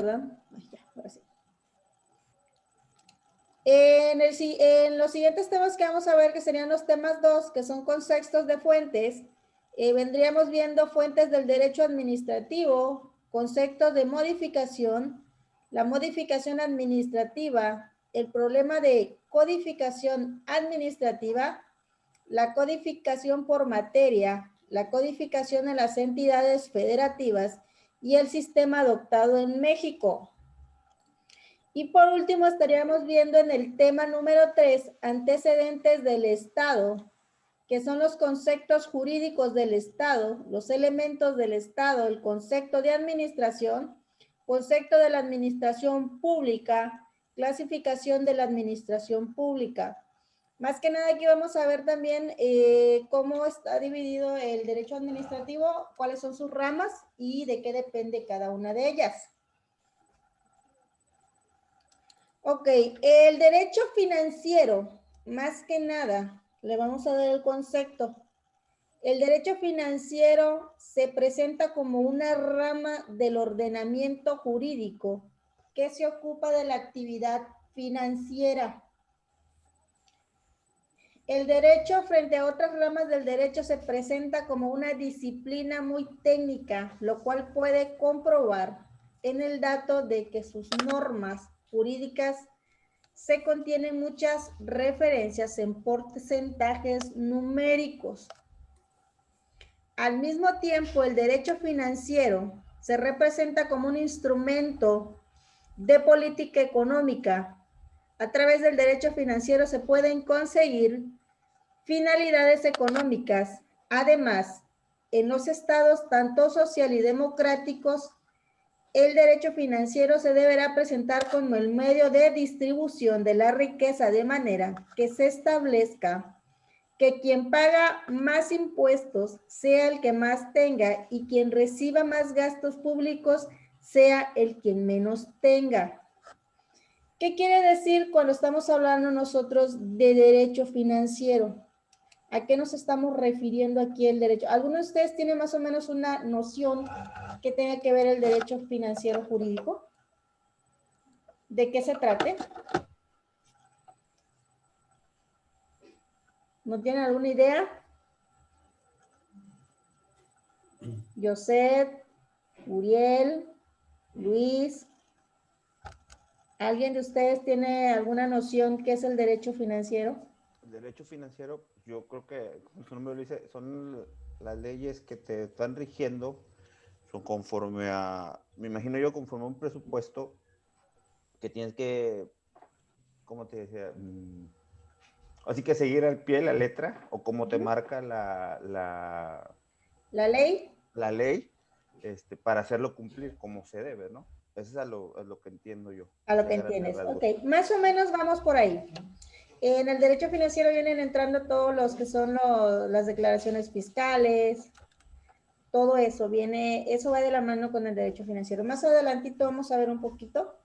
¿verdad? Ay, ya, ahora sí. En los siguientes temas que vamos a ver, que serían los temas 2, que son conceptos de fuentes, vendríamos viendo fuentes del derecho administrativo, conceptos de modificación, la modificación administrativa, el problema de codificación administrativa, la codificación por materia, la codificación en las entidades federativas y el sistema adoptado en México. Y por último estaríamos viendo en el tema número 3, antecedentes del Estado, que son los conceptos jurídicos del Estado, los elementos del Estado, el concepto de administración, concepto de la administración pública, clasificación de la administración pública. Más que nada aquí vamos a ver también cómo está dividido el derecho administrativo, cuáles son sus ramas y de qué depende cada una de ellas. Ok, el derecho financiero, más que nada, le vamos a dar el concepto. El derecho financiero se presenta como una rama del ordenamiento jurídico que se ocupa de la actividad financiera. El derecho frente a otras ramas del derecho se presenta como una disciplina muy técnica, lo cual puede comprobar en el dato de que sus normas jurídicas se contienen muchas referencias en porcentajes numéricos. Al mismo tiempo, el derecho financiero se representa como un instrumento de política económica. A través del derecho financiero se pueden conseguir finalidades económicas. Además, en los estados tanto social y democráticos, el derecho financiero se deberá presentar como el medio de distribución de la riqueza de manera que se establezca que quien paga más impuestos sea el que más tenga y quien reciba más gastos públicos sea el quien menos tenga. ¿Qué quiere decir cuando estamos hablando nosotros de derecho financiero? ¿A qué nos estamos refiriendo aquí el derecho? ¿Alguno de ustedes tiene más o menos una noción que tenga que ver el derecho financiero jurídico? ¿De qué se trate? ¿No tienen alguna idea? José, Uriel, Luis. ¿Alguien de ustedes tiene alguna noción qué es el derecho financiero? El derecho financiero, yo creo que, como su nombre lo dice, son las leyes que te están rigiendo, son conforme a, me imagino yo, conforme a un presupuesto que tienes que, ¿cómo te decía? Así que seguir al pie la letra, o como te marca ¿La ley? La ley, para hacerlo cumplir como se debe, ¿no? Eso es lo que entiendo yo. A lo que entiendes. Ok, más o menos vamos por ahí. En el derecho financiero vienen entrando todos los que son las declaraciones fiscales, todo eso viene, eso va de la mano con el derecho financiero. Más adelantito vamos a ver un poquito.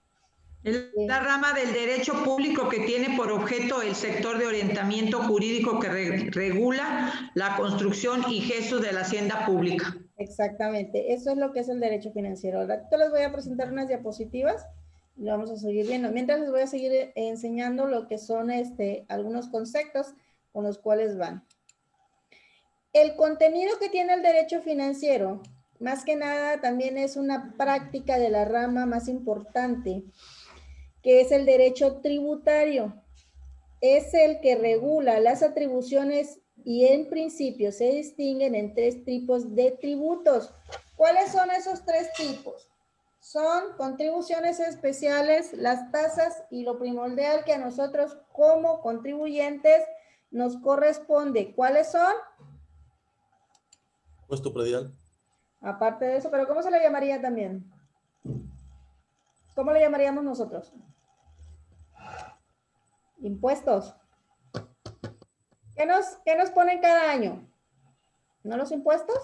Es la rama del derecho público que tiene por objeto el sector de orientamiento jurídico que regula la construcción y gestos de la hacienda pública. Exactamente, eso es lo que es el derecho financiero. Ahora les voy a presentar unas diapositivas y lo vamos a seguir viendo. Mientras les voy a seguir enseñando lo que son algunos conceptos con los cuales van. El contenido que tiene el derecho financiero, más que nada, también es una práctica de la rama más importante, que es el derecho tributario. Es el que regula las atribuciones y en principio se distinguen en 3 tipos de tributos. ¿Cuáles son esos 3 tipos? Son contribuciones especiales, las tasas y lo primordial que a nosotros como contribuyentes nos corresponde. ¿Cuáles son? Impuesto predial. Aparte de eso, pero ¿cómo se le llamaría también? ¿Cómo le llamaríamos nosotros? Impuestos. ¿Qué nos ponen cada año? ¿No los impuestos?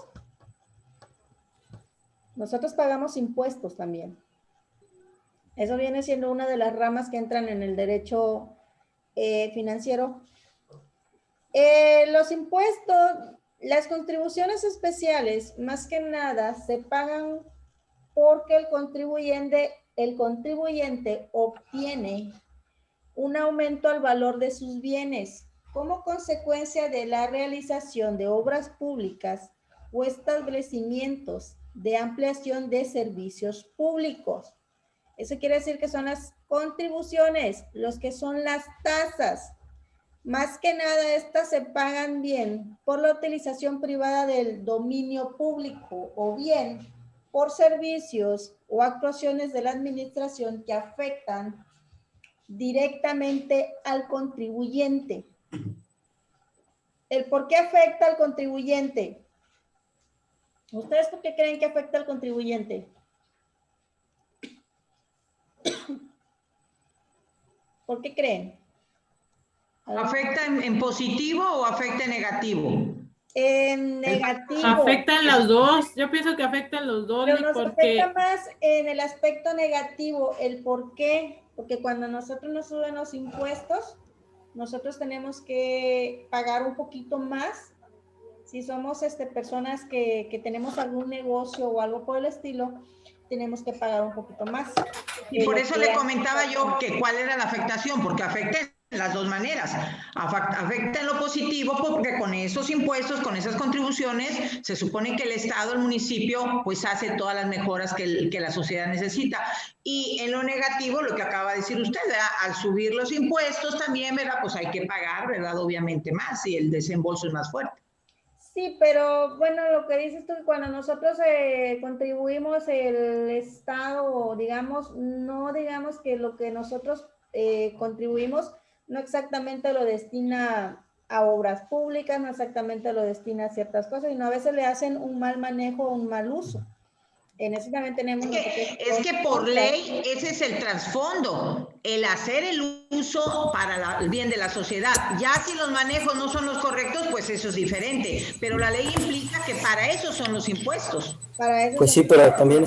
Nosotros pagamos impuestos también. Eso viene siendo una de las ramas que entran en el derecho financiero. Los impuestos, las contribuciones especiales, más que nada, se pagan porque el contribuyente el contribuyente obtiene un aumento al valor de sus bienes como consecuencia de la realización de obras públicas o establecimientos de ampliación de servicios públicos. Eso quiere decir que son las contribuciones, los que son las tasas. Más que nada, estas se pagan bien por la utilización privada del dominio público o bien por servicios o actuaciones de la administración que afectan directamente al contribuyente. ¿El por qué afecta al contribuyente? ¿Ustedes por qué creen que afecta al contribuyente? ¿Por qué creen? ¿Afecta en positivo o afecta en negativo? En negativo. Afectan los dos. Yo pienso que afectan los dos. Pero nos porque... afecta más en el aspecto negativo. ¿El por qué? Porque cuando nosotros nos suben los impuestos, nosotros tenemos que pagar un poquito más. Si somos personas que tenemos algún negocio o algo por el estilo, tenemos que pagar un poquito más. Y por eso le comentaba yo que cuál era la afectación, porque afecta en las dos maneras. Afecta en lo positivo porque con esos impuestos, con esas contribuciones, se supone que el Estado, el municipio, pues hace todas las mejoras que la sociedad necesita. Y en lo negativo, lo que acaba de decir usted, ¿verdad? Al subir los impuestos también, ¿verdad? Pues hay que pagar, ¿verdad? Obviamente más, y el desembolso es más fuerte. Sí, pero bueno, lo que dices tú, cuando nosotros contribuimos el Estado, digamos, no digamos que lo que nosotros contribuimos no exactamente lo destina a obras públicas, no exactamente lo destina a ciertas cosas, sino a veces le hacen un mal manejo o un mal uso. En eso también tenemos... Es que por ley ese es el trasfondo, el hacer el uso para el bien de la sociedad. Ya si los manejos no son los correctos, pues eso es diferente, pero la ley implica que para eso son los impuestos. Para eso pues sí, pero también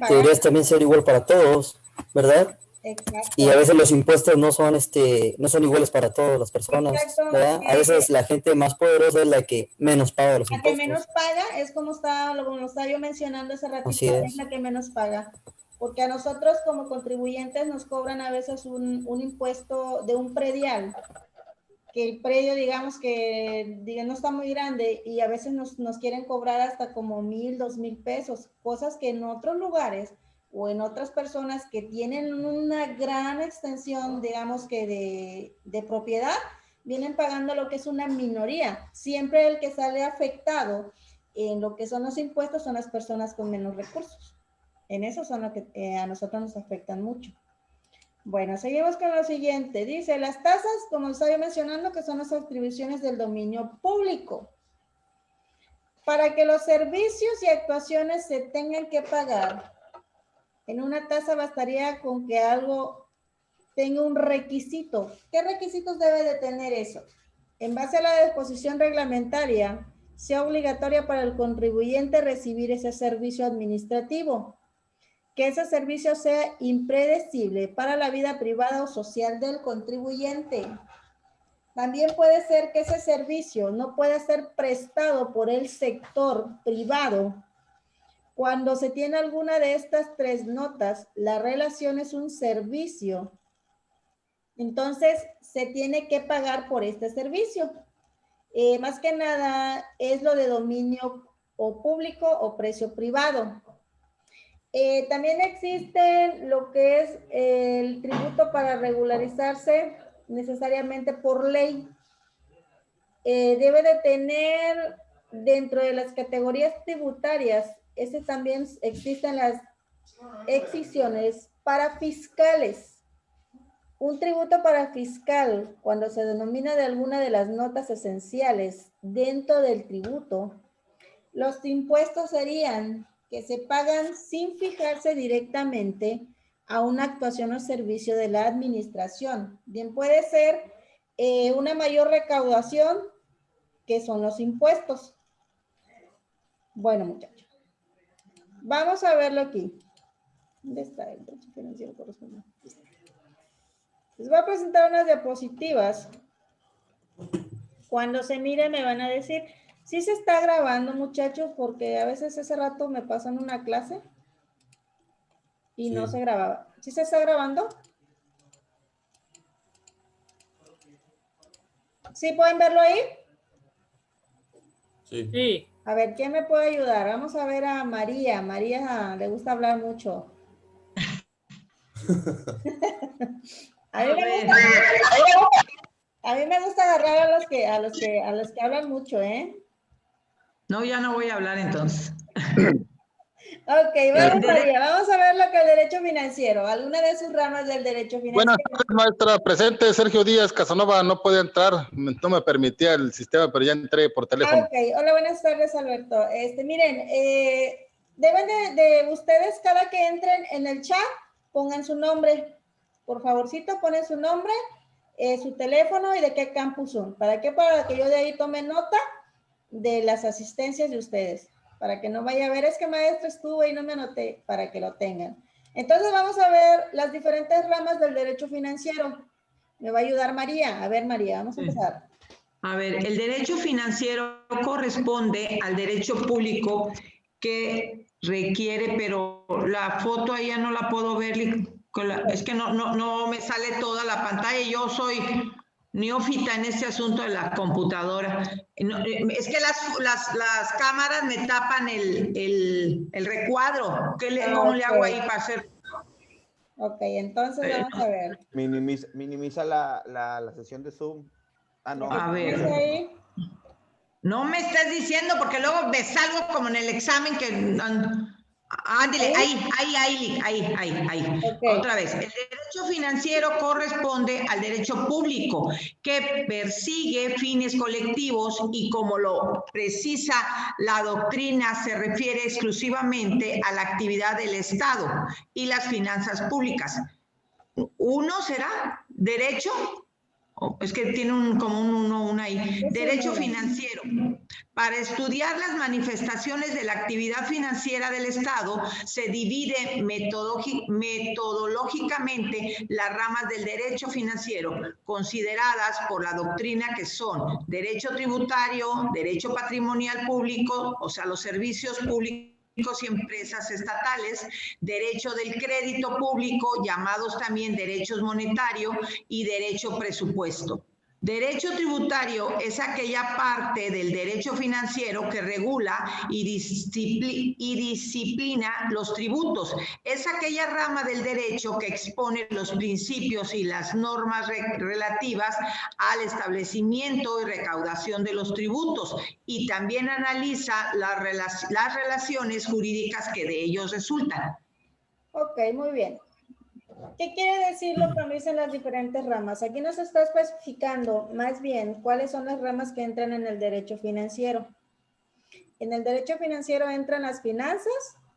deberías también ser igual para todos, ¿verdad? Exacto. Y a veces los impuestos no son iguales para todas las personas, ¿verdad? A veces la gente más poderosa es la que menos paga los impuestos. La que menos paga es como estaba yo mencionando hace ratito, es la que menos paga. Porque a nosotros como contribuyentes nos cobran a veces un impuesto de un predial, que el predio digamos que no está muy grande y a veces nos quieren cobrar hasta como 1,000, 2,000 pesos, cosas que en otros lugares o en otras personas que tienen una gran extensión, digamos que de propiedad, vienen pagando lo que es una minoría. Siempre el que sale afectado en lo que son los impuestos son las personas con menos recursos. En eso son lo que a nosotros nos afectan mucho. Bueno, seguimos con lo siguiente. Dice, las tasas, como estaba mencionando, que son las atribuciones del dominio público. Para que los servicios y actuaciones se tengan que pagar, en una tasa bastaría con que algo tenga un requisito. ¿Qué requisitos debe de tener eso? En base a la disposición reglamentaria, sea obligatoria para el contribuyente recibir ese servicio administrativo. Que ese servicio sea impredecible para la vida privada o social del contribuyente. También puede ser que ese servicio no pueda ser prestado por el sector privado. Cuando se tiene alguna de estas tres notas, la relación es un servicio. Entonces, se tiene que pagar por este servicio. Más que nada, es lo de dominio o público o precio privado. También existe lo que es el tributo para regularizarse necesariamente por ley. Debe de tener dentro de las categorías tributarias, también existen las exenciones para fiscales. Un tributo para fiscal, cuando se denomina de alguna de las notas esenciales dentro del tributo, los impuestos serían que se pagan sin fijarse directamente a una actuación o servicio de la administración. Bien puede ser una mayor recaudación, que son los impuestos. Bueno, muchachos, vamos a verlo aquí. ¿Dónde está el derecho financiero correspondiente? Les voy a presentar unas diapositivas. Cuando se mire me van a decir... Sí se está grabando, muchachos, porque a veces hace rato me pasan una clase. Y no Sí. se grababa. ¿Sí se está grabando? ¿Sí pueden verlo ahí? Sí. Sí. A ver, ¿quién me puede ayudar? Vamos a ver a María. María le gusta hablar mucho. A mí A me ver. gusta, a mí me gusta agarrar a los que hablan mucho, ¿eh? No, ya no voy a hablar entonces. Ok, vamos María, vamos a ver lo que es el derecho financiero, alguna de sus ramas del derecho Buenas financiero. tardes, maestra. Presente, Sergio Díaz Casanova. No podía entrar, no me permitía el sistema, pero ya entré por teléfono. Ok, hola, buenas tardes, Alberto. Miren, deben de ustedes, cada que entren en el chat, pongan su nombre. Por favorcito, ponen su nombre, su teléfono y de qué campus son. ¿Para qué? Para que yo de ahí tome nota de las asistencias de ustedes. Para que no vaya a ver, es que maestro estuvo y no me anoté, para que lo tengan. Entonces vamos a ver las diferentes ramas del derecho financiero. Me va a ayudar María. A ver, María, vamos a empezar. A ver, el derecho financiero corresponde al derecho público que requiere, pero la foto ahí ya no la puedo ver, es que no me sale toda la pantalla. Yo soy neófita en este asunto de la computadora. Es que las cámaras me tapan el recuadro. ¿Cómo le hago ahí para hacer? Ok, entonces vamos a ver. Minimiza la sesión de Zoom. Ah, no. A ver. No, Ahí. No me estés diciendo porque luego me salgo como en el examen que... Ándale, ahí. Okay. Otra vez, el derecho financiero corresponde al derecho público que persigue fines colectivos y como lo precisa la doctrina se refiere exclusivamente a la actividad del Estado y las finanzas públicas. ¿Uno será derecho? Es que tiene como un ahí. Derecho financiero. Para estudiar las manifestaciones de la actividad financiera del Estado, se divide metodológicamente las ramas del derecho financiero, consideradas por la doctrina que son derecho tributario, derecho patrimonial público, o sea, los servicios públicos y empresas estatales, derecho del crédito público, llamados también derechos monetarios, y derecho presupuesto. Derecho tributario es aquella parte del derecho financiero que regula y disciplina los tributos. Es aquella rama del derecho que expone los principios y las normas relativas al establecimiento y recaudación de los tributos y también analiza las relaciones jurídicas que de ellos resultan. Ok, muy bien. ¿Qué quiere decir lo que dicen las diferentes ramas? Aquí nos está especificando más bien cuáles son las ramas que entran en el derecho financiero. En el derecho financiero entran las finanzas,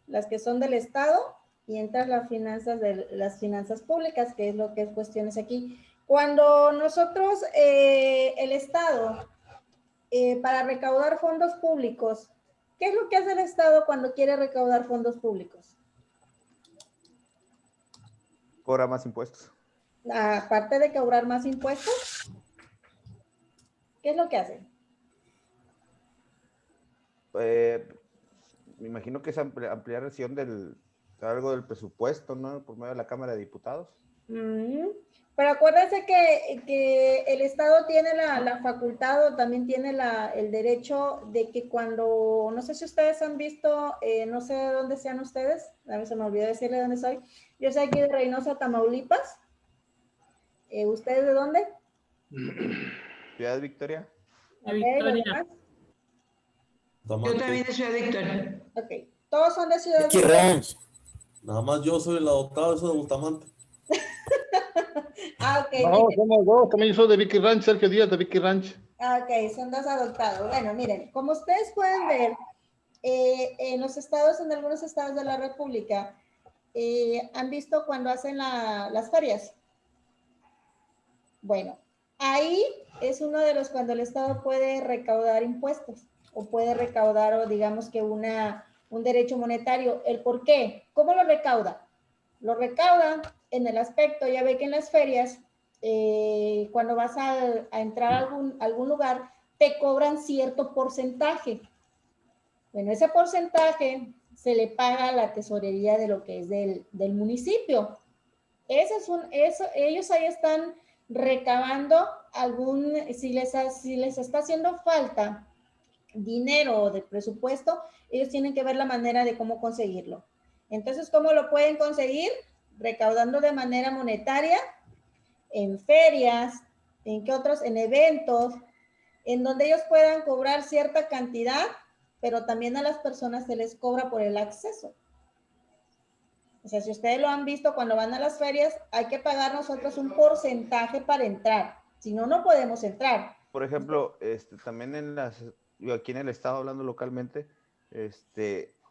las que son del Estado, y entran las finanzas públicas, que es lo que es cuestiones aquí. Cuando nosotros, el Estado, para recaudar fondos públicos, ¿qué es lo que hace el Estado cuando quiere recaudar fondos públicos? cobra más impuestos. Aparte de cobrar más impuestos, ¿qué es lo que hace? Me imagino que es ampliación algo del presupuesto, ¿no? Por medio de la Cámara de Diputados. Pero acuérdense que el Estado tiene la facultad o también tiene el derecho de que cuando, no sé si ustedes han visto, no sé de dónde sean ustedes, a ver, se me olvidó decirle dónde soy. Yo soy aquí de Reynosa, Tamaulipas. ¿Ustedes de dónde? Ciudad Victoria. De Okay, Victoria. Yo también de Ciudad Victoria. Ok, todos son de Ciudad Vicky Victoria. Ranch. Nada más yo soy el adoptado, eso de Bustamante. Ok. No, somos dos. También yo soy de Vicky Ranch, Sergio Díaz de Vicky Ranch. Ok, son dos adoptados. Bueno, miren, como ustedes pueden ver, en los estados, en algunos estados de la República, han visto cuando hacen las ferias. Bueno, ahí es uno de los cuando el Estado puede recaudar impuestos o puede recaudar, o digamos que un derecho monetario. ¿El por qué? ¿Cómo lo recauda? Lo recauda en el aspecto, ya ve que en las ferias, cuando vas a entrar a algún lugar, te cobran cierto porcentaje. Bueno, ese porcentaje se le paga a la tesorería de lo que es del municipio. Ellos ahí están recabando si les está haciendo falta dinero o de presupuesto, ellos tienen que ver la manera de cómo conseguirlo. Entonces, ¿cómo lo pueden conseguir? Recaudando de manera monetaria, en ferias, ¿en qué otros? En eventos, en donde ellos puedan cobrar cierta cantidad, pero también a las personas se les cobra por el acceso. O sea, si ustedes lo han visto cuando van a las ferias, hay que pagar nosotros un porcentaje para entrar. Si no, no podemos entrar. Por ejemplo, también yo aquí en el estado hablando localmente,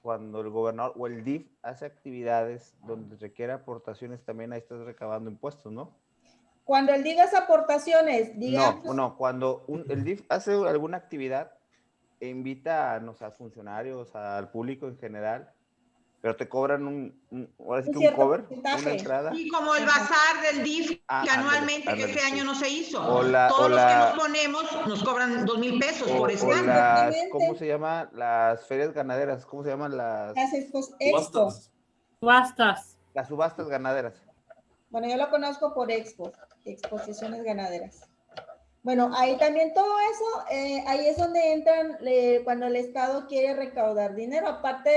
cuando el gobernador o el DIF hace actividades donde requiere aportaciones, también ahí estás recabando impuestos, ¿no? Cuando él diga aportaciones, digamos... No, cuando el DIF hace alguna actividad e invita a funcionarios, al público en general, pero te cobran ahora sí que un cover, una entrada. Y como el bazar del DIF, que anualmente, ándale, que este año no se hizo. Todos los que nos ponemos nos cobran 2,000 pesos por stand. ¿Cómo se llama? Las ferias ganaderas, ¿cómo se llaman las? Subastas. Subastas. Las subastas ganaderas. Bueno, yo lo conozco por exposiciones ganaderas. Bueno, ahí también todo eso, ahí es donde entran cuando el Estado quiere recaudar dinero, aparte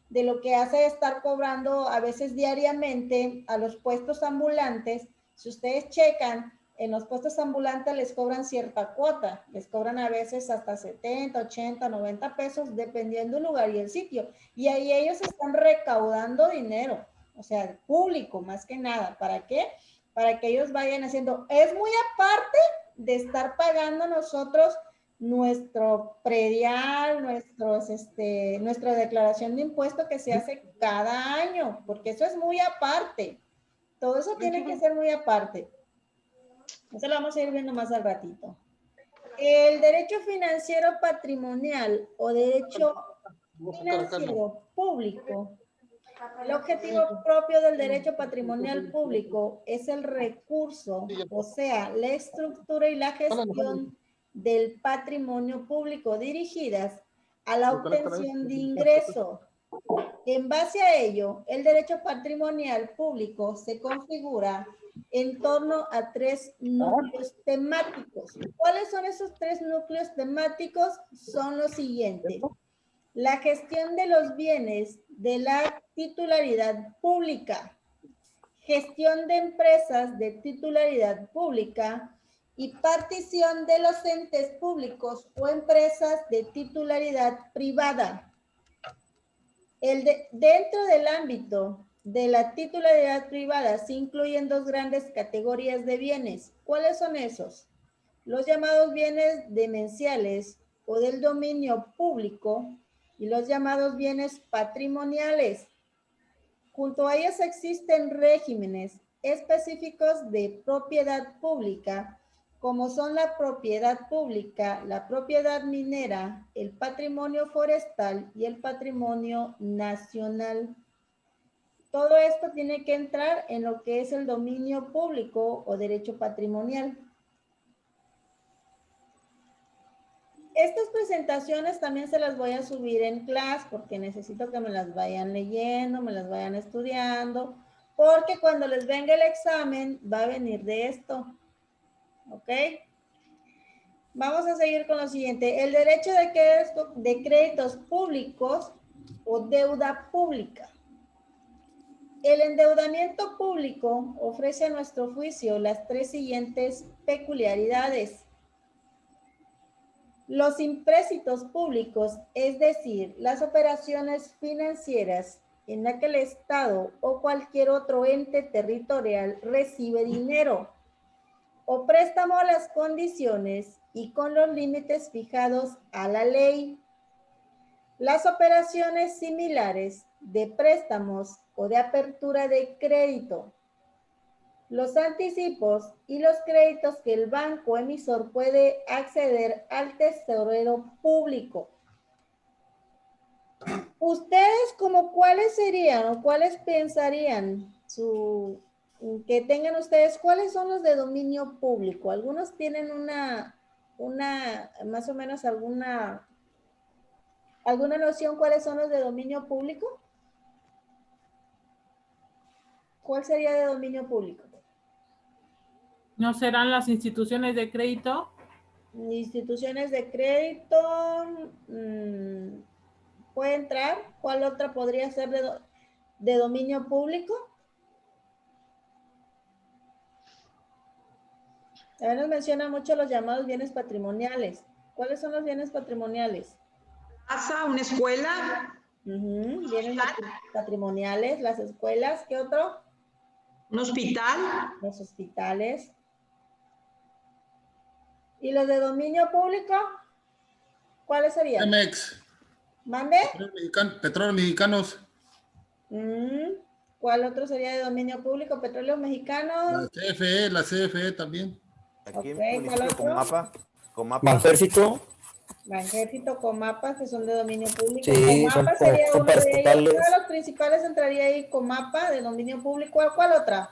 de lo que hace estar cobrando a veces diariamente a los puestos ambulantes. Si ustedes checan, en los puestos ambulantes les cobran cierta cuota, les cobran a veces hasta 70, 80, 90 pesos, dependiendo del lugar y el sitio. Y ahí ellos están recaudando dinero, o sea, público más que nada. ¿Para qué? Para que ellos vayan haciendo, es muy aparte de estar pagando nosotros nuestro predial, nuestra declaración de impuesto que se hace cada año, porque eso es muy aparte. Todo eso tiene que ser muy aparte. Eso lo vamos a ir viendo más al ratito. El derecho financiero patrimonial o derecho financiero público. El objetivo propio del derecho patrimonial público es el recurso, o sea, la estructura y la gestión del patrimonio público dirigidas a la obtención de ingreso. En base a ello, el derecho patrimonial público se configura en torno a 3 núcleos temáticos. ¿Cuáles son esos 3 núcleos temáticos? Son los siguientes. La gestión de los bienes de la titularidad pública, gestión de empresas de titularidad pública y partición de los entes públicos o empresas de titularidad privada. Dentro del ámbito de la titularidad privada se incluyen 2 grandes categorías de bienes. ¿Cuáles son esos? Los llamados bienes demenciales o del dominio público y los llamados bienes patrimoniales. Junto a ellos existen regímenes específicos de propiedad pública, como son la propiedad pública, la propiedad minera, el patrimonio forestal y el patrimonio nacional. Todo esto tiene que entrar en lo que es el dominio público o derecho patrimonial. Estas presentaciones también se las voy a subir en clase porque necesito que me las vayan leyendo, me las vayan estudiando, porque cuando les venga el examen va a venir de esto. ¿Ok? Vamos a seguir con lo siguiente. El derecho de créditos públicos o deuda pública. El endeudamiento público ofrece a nuestro juicio las 3 siguientes peculiaridades. Los empréstitos públicos, es decir, las operaciones financieras en las que el Estado o cualquier otro ente territorial recibe dinero o préstamo a las condiciones y con los límites fijados a la ley. Las operaciones similares de préstamos o de apertura de crédito. Los anticipos y los créditos que el banco emisor puede acceder al tesorero público. ¿Ustedes como cuáles serían o cuáles pensarían que tengan ustedes? ¿Cuáles son los de dominio público? Algunos tienen una más o menos alguna ¿Alguna noción cuáles son los de dominio público? ¿Cuál sería de dominio público? ¿No serán las instituciones de crédito? Instituciones de crédito, puede entrar. ¿Cuál otra podría ser de dominio público? A ver, nos menciona mucho los llamados bienes patrimoniales. ¿Cuáles son los bienes patrimoniales? Casa, una escuela, Bienes patrimoniales, las escuelas. ¿Qué otro? un hospital, Los hospitales. ¿Y los de dominio público? ¿Cuáles serían? Pemex, ¿Mande? Petróleos Mexicanos, ¿Cuál otro sería de dominio público? Petróleos Mexicanos. la CFE también. Aquí Ok, en ¿cuál municipio otro? Comapa. Banjército, Ejército, Comapas, que son de dominio público. sí, Comapa son sería son uno de ellos. paraestatales. Uno de los principales entraría ahí, Comapa, de dominio público. ¿Cuál otra?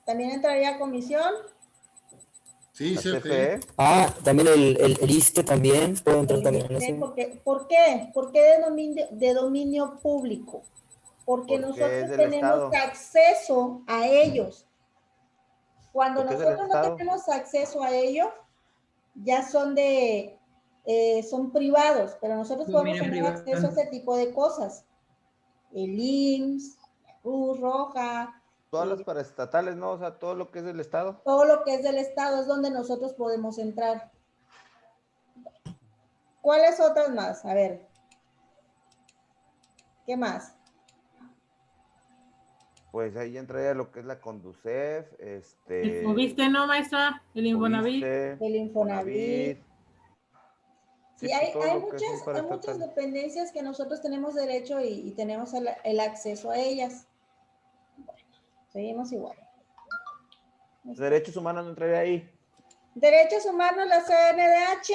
También entraría comisión. Sí, La CFE. CFE. También el ISSSTE también puede entrar también en ese. ¿Por qué? ¿Por qué de dominio público? Porque Porque nosotros es del tenemos Estado. acceso a ellos. Cuando Porque es del nosotros no Estado. tenemos acceso a ellos, ya son son privados, pero nosotros podemos tener acceso a ese tipo de cosas. El IMSS, la Cruz Roja, Todas las paraestatales, ¿no? O sea, todo lo que es del Estado. todo lo que es del Estado es donde nosotros podemos entrar. ¿Cuáles otras más? A ver. ¿Qué más? Pues ahí entraría lo que es la Conducef, ¿El Fobiste, no, maestra? ¿El Infonavit? Fobiste, El Infonavit. Sí, pues, hay todo lo que es un muchas paraestatal. dependencias que nosotros tenemos derecho y tenemos el acceso a ellas. Bueno, seguimos igual. Derechos humanos no entraría ahí. Derechos humanos, la CNDH,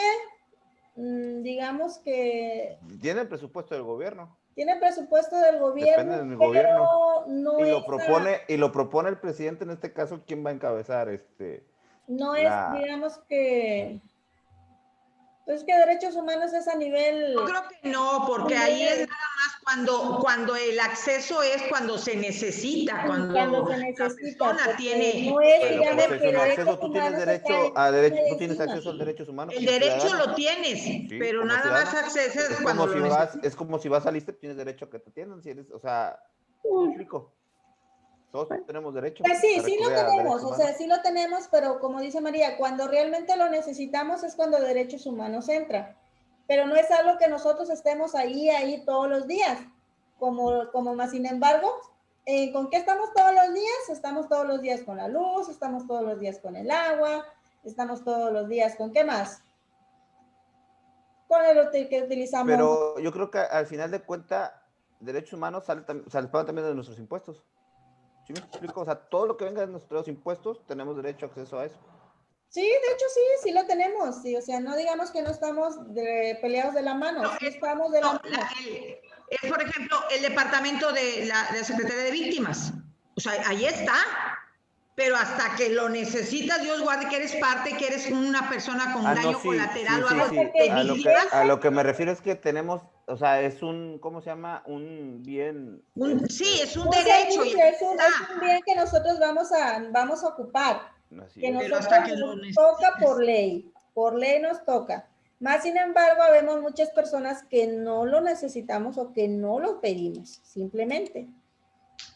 digamos que Tiene el presupuesto del gobierno. tiene presupuesto del gobierno, Depende del pero gobierno. no Y es, lo propone el presidente, en este caso, ¿quién va a encabezar no es, digamos que, pues que derechos humanos es a nivel. Yo creo que no, porque ahí es nada más cuando el acceso es cuando se necesita, cuando se necesita, la persona tiene. no es, Pero digamos, pues que en derechos acceso tú tienes humanos derecho está a derecho, tú encima. tienes acceso a los derechos humanos. El como derecho ciudadano. lo tienes, Sí, pero como nada ciudadano. más acceso Es cuando como lo si vas, necesitas. es como si vas al ISSSTE, tienes derecho a que te atiendan, si eres, o sea, ¿me explico? Todos tenemos derecho. Pues sí, a sí lo recurrir a tenemos, derechos o sea, humanos. sí lo tenemos, pero como dice María, cuando realmente lo necesitamos es cuando derechos humanos entra. Pero no es algo que nosotros estemos ahí todos los días, como más. Sin embargo, ¿con qué estamos todos los días? Estamos todos los días con la luz, estamos todos los días con el agua, estamos todos los días con ¿qué más? Con el que utilizamos. Pero yo creo que al final de cuentas, derechos humanos sale pagan también de nuestros impuestos. ¿Sí me explico? O sea, todo lo que venga de nuestros impuestos, tenemos derecho a acceso a eso. Sí, de hecho sí lo tenemos. Sí, o sea, no digamos que no estamos peleados de la mano, sí estamos de la mano. Es, por ejemplo, el departamento de la Secretaría de Víctimas. O sea, ahí está. Pero hasta que lo necesitas, Dios guarde que eres parte, que eres una persona con daño colateral o algo sí. A lo que me refiero es que tenemos, o sea, es un, ¿cómo se llama? Un bien. Sí, es un derecho. derecho. Es un bien que nosotros vamos a ocupar. Así que es. nosotros hasta que nos toca por ley nos toca. Más sin embargo, vemos muchas personas que no lo necesitamos o que no lo pedimos, simplemente.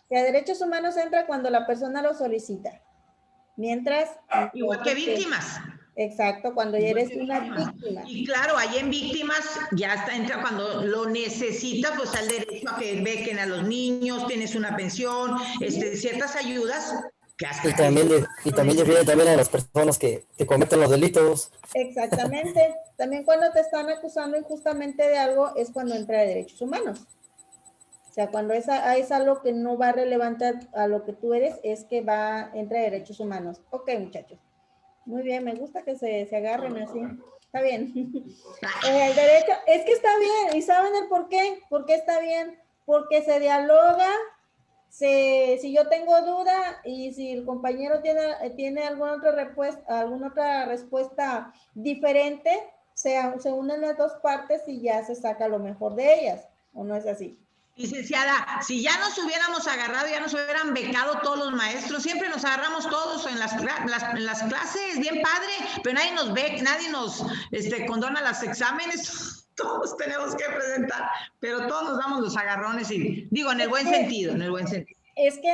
O sea, derechos humanos entra cuando la persona lo solicita. Mientras... Igual que víctimas. Exacto, cuando ya eres una víctima. Y claro, ahí en víctimas ya entra cuando lo necesita, pues al derecho a que bequen a los niños, tienes una pensión, ciertas ayudas. Y también defiende también a las personas que cometen los delitos. Exactamente. También cuando te están acusando injustamente de algo es cuando entra de derechos humanos. O sea, cuando es algo que no va relevante a lo que tú eres, es que entra de derechos humanos. Ok, muchachos. Muy bien, me gusta que se agarren así. Está bien. El derecho, es que está bien. ¿Y saben el por qué? ¿Por qué está bien? Porque se dialoga. Si yo tengo duda y si el compañero tiene alguna otra respuesta diferente, se unen las dos partes y ya se saca lo mejor de ellas, ¿o no es así? Licenciada, si ya nos hubiéramos agarrado, ya nos hubieran becado todos los maestros, siempre nos agarramos todos en las clases, bien padre, pero nadie nos ve, nadie nos condona los exámenes, todos tenemos que presentar, pero todos nos damos los agarrones y digo, en el buen sentido, en el buen sentido. Es que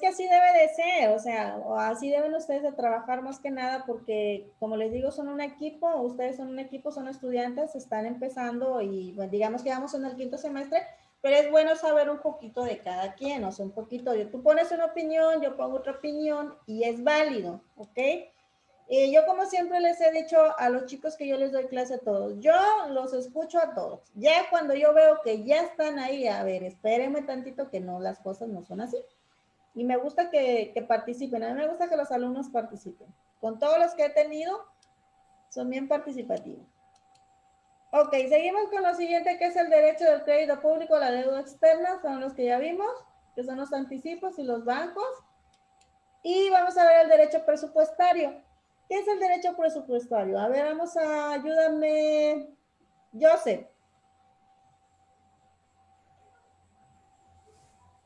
así debe de ser, o sea, o así deben ustedes de trabajar más que nada porque, como les digo, son un equipo, ustedes son un equipo, son estudiantes, están empezando y bueno, digamos que vamos en el 5º semestre, pero es bueno saber un poquito de cada quien, o sea, un poquito, tú pones una opinión, yo pongo otra opinión y es válido, ¿ok? Yo como siempre les he dicho a los chicos que yo les doy clase a todos, yo los escucho a todos. Ya cuando yo veo que ya están ahí, a ver, espérenme tantito que no, las cosas no son así. Y me gusta que participen, a mí me gusta que los alumnos participen. Con todos los que he tenido, son bien participativos. Ok, seguimos con lo siguiente que es el derecho del crédito público, la deuda externa, son los que ya vimos, que son los anticipos y los bancos. Y vamos a ver el derecho presupuestario. ¿Qué es el derecho presupuestario? A ver, ayúdame, Joseph.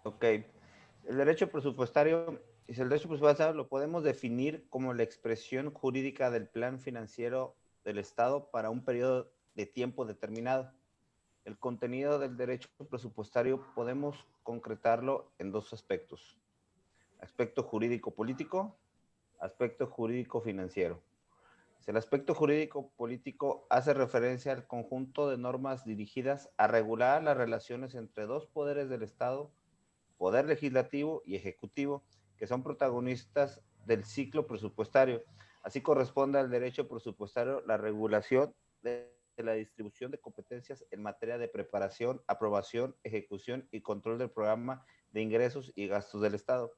Ok. El derecho presupuestario, lo podemos definir como la expresión jurídica del plan financiero del Estado para un periodo de tiempo determinado. El contenido del derecho presupuestario podemos concretarlo en dos aspectos: aspecto jurídico-político, aspecto jurídico-financiero. El aspecto jurídico-político hace referencia al conjunto de normas dirigidas a regular las relaciones entre dos poderes del Estado, poder legislativo y ejecutivo, que son protagonistas del ciclo presupuestario. Así corresponde al derecho presupuestario la regulación de la distribución de competencias en materia de preparación, aprobación, ejecución y control del programa de ingresos y gastos del Estado.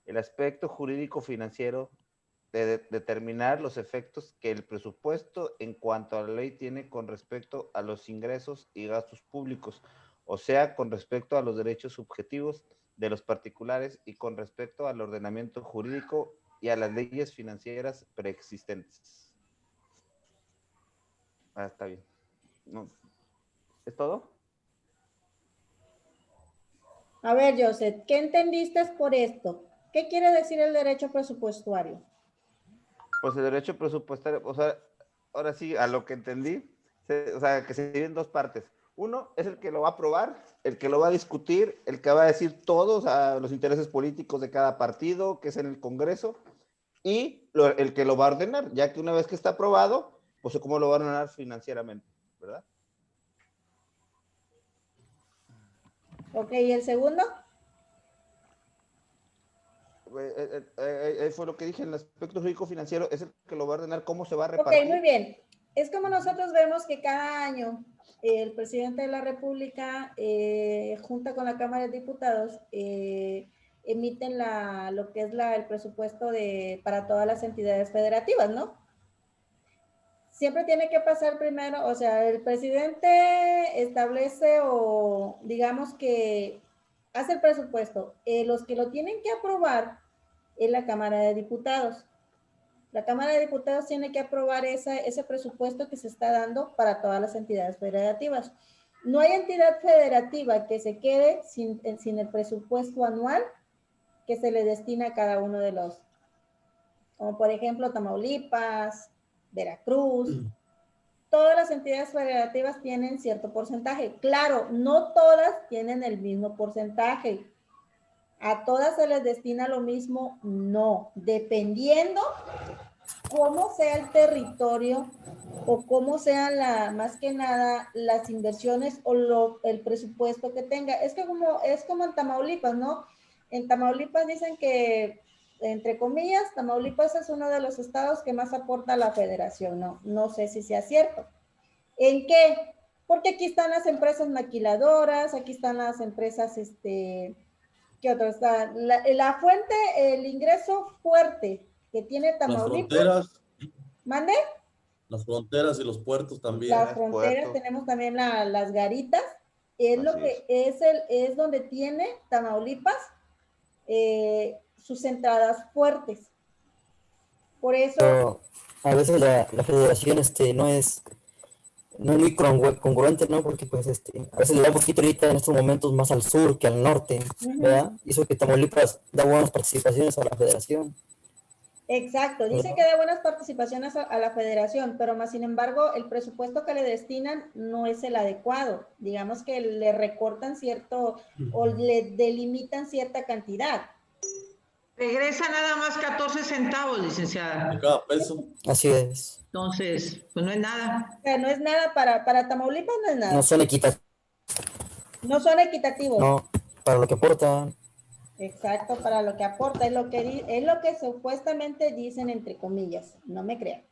El aspecto jurídico financiero de determinar los efectos que el presupuesto en cuanto a la ley tiene con respecto a los ingresos y gastos públicos, o sea, con respecto a los derechos subjetivos de los particulares y con respecto al ordenamiento jurídico y a las leyes financieras preexistentes. Está bien. No. ¿Es todo? A ver, Joseph, ¿qué entendiste por esto? ¿Qué quiere decir el derecho presupuestario? Pues el derecho presupuestario, o sea, ahora sí, a lo que entendí, o sea, que se divide en dos partes. Uno es el que lo va a aprobar, el que lo va a discutir, el que va a decir todos los intereses políticos de cada partido, que es en el Congreso, y el que lo va a ordenar, ya que una vez que está aprobado, pues cómo lo va a ordenar financieramente, ¿verdad? Ok, ¿y el segundo? Fue lo que dije, el aspecto jurídico financiero es el que lo va a ordenar, cómo se va a repartir. Ok, muy bien. Es como nosotros vemos que cada año el presidente de la República, junto con la Cámara de Diputados, emiten lo que es el presupuesto para todas las entidades federativas, ¿no? Siempre tiene que pasar primero, o sea, el presidente establece o digamos que hace el presupuesto. Los que lo tienen que aprobar es la Cámara de Diputados. La Cámara de Diputados tiene que aprobar ese presupuesto que se está dando para todas las entidades federativas. No hay entidad federativa que se quede sin el presupuesto anual que se le destina a cada uno de los, como por ejemplo Tamaulipas, Veracruz. Todas las entidades federativas tienen cierto porcentaje. Claro, no todas tienen el mismo porcentaje. ¿A todas se les destina lo mismo? No, dependiendo cómo sea el territorio o cómo sean más que nada las inversiones o el presupuesto que tenga. Es como en Tamaulipas, ¿no? En Tamaulipas dicen que, entre comillas, Tamaulipas es uno de los estados que más aporta a la federación, ¿no? No sé si sea cierto. ¿En qué? Porque aquí están las empresas maquiladoras, aquí están las empresas, ¿qué otro está? La fuente, el ingreso fuerte que tiene Tamaulipas. Las fronteras. ¿Mande? Las fronteras y los puertos también. Las fronteras, tenemos también las garitas. Es lo que es donde tiene Tamaulipas sus entradas fuertes. Por eso. Pero a veces la federación no es no es muy congruente, ¿no? Porque pues a veces le da un poquito ahorita en estos momentos más al sur que al norte, ¿verdad? Y eso que Tamaulipas da buenas participaciones a la federación. Exacto, dice que da buenas participaciones a la federación, pero más sin embargo el presupuesto que le destinan no es el adecuado. Digamos que le recortan cierto o le delimitan cierta cantidad. Regresa nada más 14 centavos, licenciada. De cada peso. Así es. Entonces, pues no es nada. O sea, no es nada para Tamaulipas, no es nada. No son equitativos. No son equitativos. No, para lo que aportan. Exacto, para lo que aporta, es lo que supuestamente dicen entre comillas, no me crean.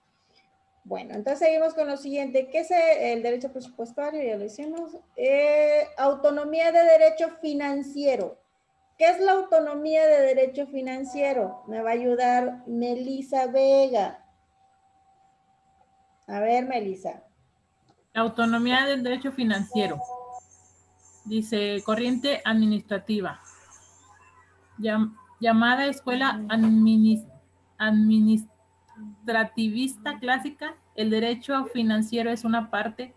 Bueno, entonces seguimos con lo siguiente. ¿Qué es el derecho presupuestario? Ya lo hicimos. Autonomía de derecho financiero. ¿Qué es la autonomía de derecho financiero? Me va a ayudar Melissa Vega. A ver, Melissa. La autonomía del derecho financiero. Dice, corriente administrativa. Llamada escuela administrativista clásica, el derecho financiero es una parte,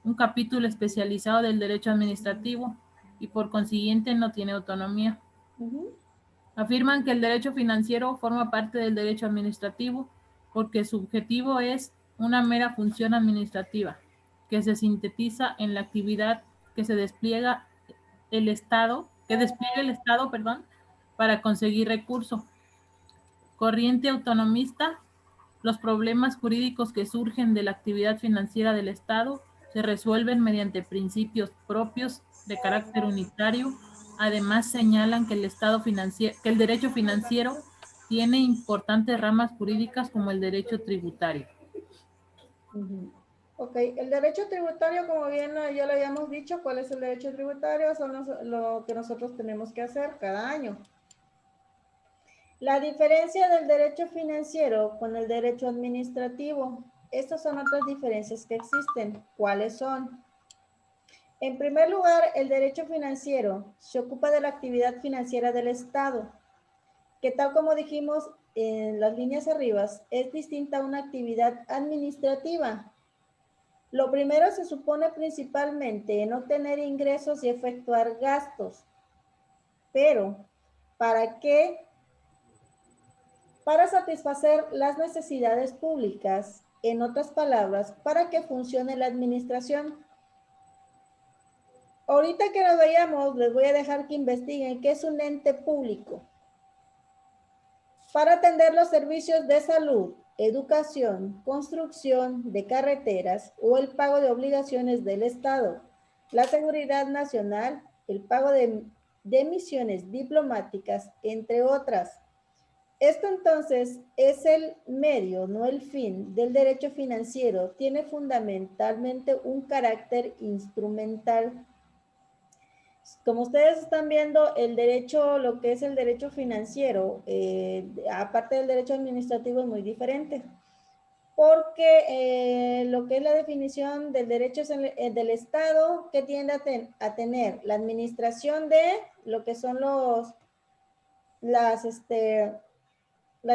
un capítulo especializado del derecho administrativo y por consiguiente no tiene autonomía. Afirman que el derecho financiero forma parte del derecho administrativo porque su objetivo es una mera función administrativa que se sintetiza en la actividad que se despliega el Estado, para conseguir recursos. Corriente autonomista, los problemas jurídicos que surgen de la actividad financiera del Estado se resuelven mediante principios propios de carácter unitario. Además, señalan que el derecho financiero tiene importantes ramas jurídicas como el derecho tributario. Ok, el derecho tributario, como bien ya lo habíamos dicho, ¿cuál es el derecho tributario? Son lo que nosotros tenemos que hacer cada año. La diferencia del derecho financiero con el derecho administrativo. Estas son otras diferencias que existen. ¿Cuáles son? En primer lugar, el derecho financiero se ocupa de la actividad financiera del Estado, que tal como dijimos en las líneas arriba, es distinta a una actividad administrativa. Lo primero se supone principalmente en obtener ingresos y efectuar gastos. Pero, ¿para qué? Para satisfacer las necesidades públicas, en otras palabras, para que funcione la administración. Ahorita que lo veamos, les voy a dejar que investiguen qué es un ente público. Para atender los servicios de salud, educación, construcción de carreteras o el pago de obligaciones del Estado, la seguridad nacional, el pago de misiones diplomáticas, entre otras. Esto entonces es el medio, no el fin, del derecho financiero. Tiene fundamentalmente un carácter instrumental. Como ustedes están viendo, el derecho, lo que es el derecho financiero, aparte del derecho administrativo, es muy diferente. Porque lo que es la definición del derecho es del Estado, que tiende a tener la administración de lo que son las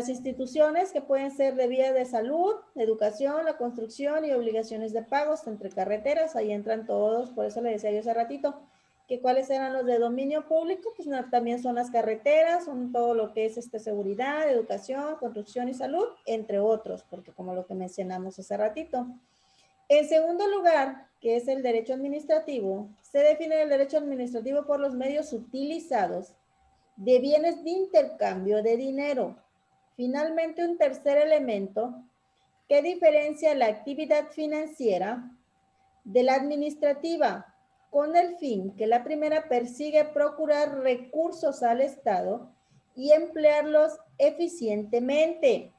instituciones que pueden ser de vía de salud, educación, la construcción y obligaciones de pagos entre carreteras. Ahí entran todos, por eso le decía yo hace ratito, que cuáles eran los de dominio público, pues no, también son las carreteras, son todo lo que es seguridad, educación, construcción y salud, entre otros, porque como lo que mencionamos hace ratito. En segundo lugar, que es el derecho administrativo, se define el derecho administrativo por los medios utilizados de bienes de intercambio de dinero. Finalmente, un tercer elemento que diferencia la actividad financiera de la administrativa, con el fin que la primera persigue procurar recursos al Estado y emplearlos eficientemente.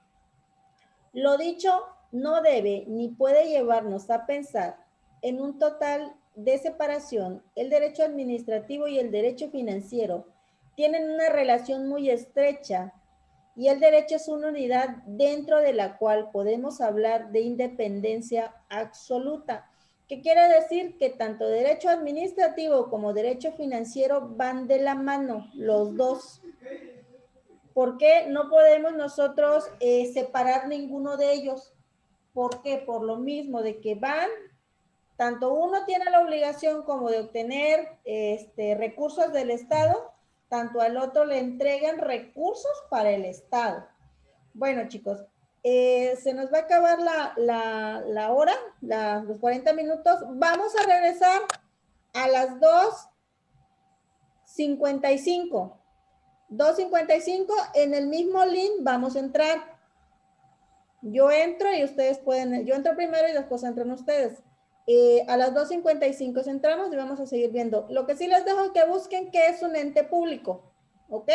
Lo dicho no debe ni puede llevarnos a pensar en un total de separación. El derecho administrativo y el derecho financiero tienen una relación muy estrecha y el derecho es una unidad dentro de la cual podemos hablar de independencia absoluta. ¿Qué quiere decir? Que tanto derecho administrativo como derecho financiero van de la mano, los dos. ¿Por qué no podemos nosotros separar ninguno de ellos? ¿Por qué? Por lo mismo de que van Tanto uno tiene la obligación como de obtener recursos del Estado, tanto al otro le entregan recursos para el Estado. Bueno, chicos, se nos va a acabar la hora, los 40 minutos. Vamos a regresar a las 2:55. 2:55, en el mismo link vamos a entrar. Yo entro y ustedes pueden, yo entro primero y después entran ustedes. A las 2:55 entramos y vamos a seguir viendo. Lo que sí les dejo es que busquen qué es un ente público, ¿ok?